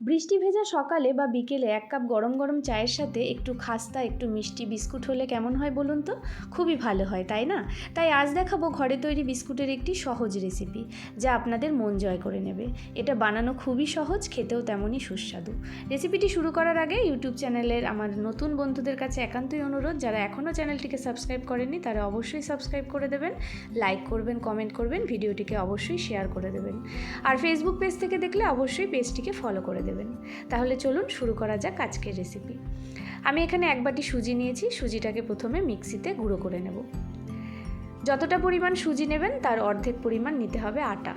বৃষ্টি ভেজা সকালে বা বিকেলে এক কাপ গরম গরম চায়ের সাথে একটু খাস্তা একটু মিষ্টি বিস্কুট হলে কেমন হয় বলুন তো? খুবই ভালো হয়, তাই না? তাই আজ দেখাবো ঘরে তৈরি বিস্কুটের একটি সহজ রেসিপি, যা আপনাদের মন জয় করে নেবে। এটা বানানো খুবই সহজ, খেতেও তেমনই সুস্বাদু। রেসিপিটি শুরু করার আগে ইউটিউব চ্যানেলের আমার নতুন বন্ধুদের কাছে একান্তই অনুরোধ, যারা এখনও চ্যানেলটিকে সাবস্ক্রাইব করেননি তারা অবশ্যই সাবস্ক্রাইব করে দেবেন, লাইক করবেন, কমেন্ট করবেন, ভিডিওটিকে অবশ্যই শেয়ার করে দেবেন। আর ফেসবুক পেজ থেকে দেখলে অবশ্যই পেজটিকে ফলো করে দেবেন। তাহলে চলুন শুরু করা যাক আজকের রেসিপি। আমি এখানে এক বাটি সুজি নিয়েছি। সুজিটাকে প্রথমে মিক্সিতে গুঁড়ো করে নেব। যতটা পরিমাণ সুজি নেবেন তার অর্ধেক পরিমাণ নিতে হবে আটা।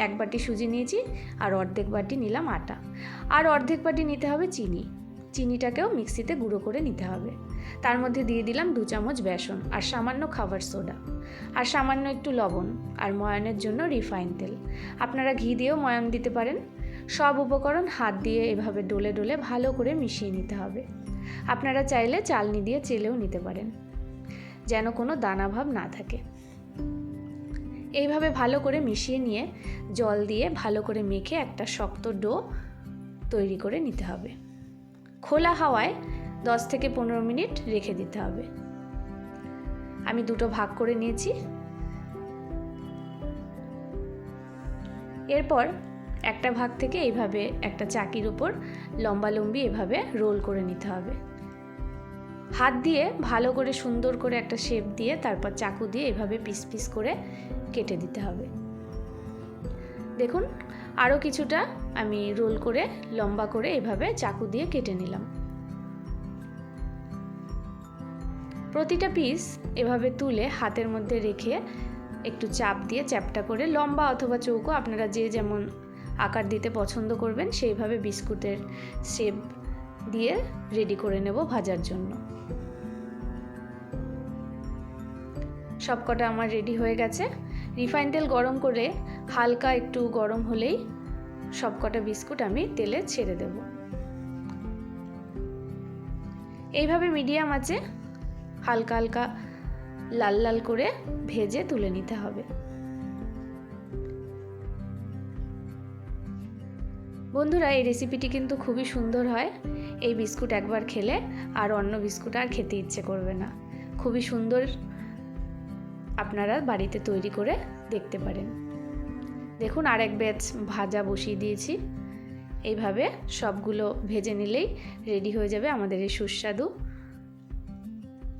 এক বাটি সুজি নিয়েছি আর অর্ধেক বাটি নিলাম আটা। আর অর্ধেক বাটি নিতে হবে চিনি। চিনিটাকেও মিক্সিতে গুঁড়ো করে নিতে হবে। তার মধ্যে দিয়ে দিলাম 2 চামচ বেসন আর সামান্য খাবার সোডা আর সামান্য একটু লবণ আর ময়ানের জন্য রিফাইন তেল। আপনারা ঘি দিয়েও ময়ান দিতে পারেন। সব উপকরণ হাত দিয়ে এভাবে ডলে ডলে ভালো করে মিশিয়ে নিতে হবে। আপনারা চাইলে চালনি দিয়ে চেলেও নিতে পারেন, যেন কোনো দানাভাব না থাকে। এইভাবে ভালো করে মিশিয়ে নিয়ে জল দিয়ে ভালো করে মেখে একটা শক্ত ডো তৈরি করে নিতে হবে। খোলা হাওয়ায় 10 থেকে 15 মিনিট রেখে দিতে হবে। আমি দুটো ভাগ করে নিয়েছি। এরপর একটা ভাগ থেকে এইভাবে একটা চাকির উপর লম্বালম্বি এভাবে রোল করে নিতে হবে। হাত দিয়ে ভালো করে সুন্দর করে একটা শেপ দিয়ে তারপর চাকু দিয়ে এভাবে পিস পিস করে কেটে দিতে হবে। দেখুন, আরও কিছুটা আমি রোল করে লম্বা করে এভাবে চাকু দিয়ে কেটে নিলাম। প্রতিটা পিস এভাবে তুলে হাতের মধ্যে রেখে একটু চাপ দিয়ে চ্যাপটা করে লম্বা অথবা চৌকো, আপনারা যে যেমন আকার দিতে পছন্দ করবেন সেইভাবে বিস্কুটের শেপ দিয়ে রেডি করে নেব ভাজার জন্য। সবকটা আমার রেডি হয়ে গেছে। রিফাইন তেল গরম করে হালকা একটু গরম হলেই সবকটা বিস্কুট আমি তেলে ছেড়ে দেব। এইভাবে মিডিয়াম আঁচে হালকা হালকা লাল লাল করে ভেজে তুলে নিতে হবে। বন্ধুরা, এই রেসিপিটি কিন্তু খুবই সুন্দর হয়। এই বিস্কুট একবার খেলে আর অন্য বিস্কুট আর খেতে ইচ্ছে করবে না। খুবই সুন্দর, আপনারা বাড়িতে তৈরি করে দেখতে পারেন। দেখুন, আরেক ব্যাচ ভাজা বসিয়ে দিয়েছি। এইভাবে সবগুলো ভেজে নিলেই রেডি হয়ে যাবে আমাদের এই সুস্বাদু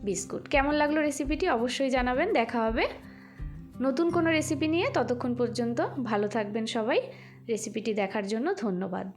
বিস্কুট। কেমন লাগলো রেসিপিটি অবশ্যই জানাবেন। দেখা হবে নতুন কোনো রেসিপি নিয়ে। ততক্ষণ পর্যন্ত ভালো থাকবেন সবাই। রেসিপিটি দেখার জন্য ধন্যবাদ।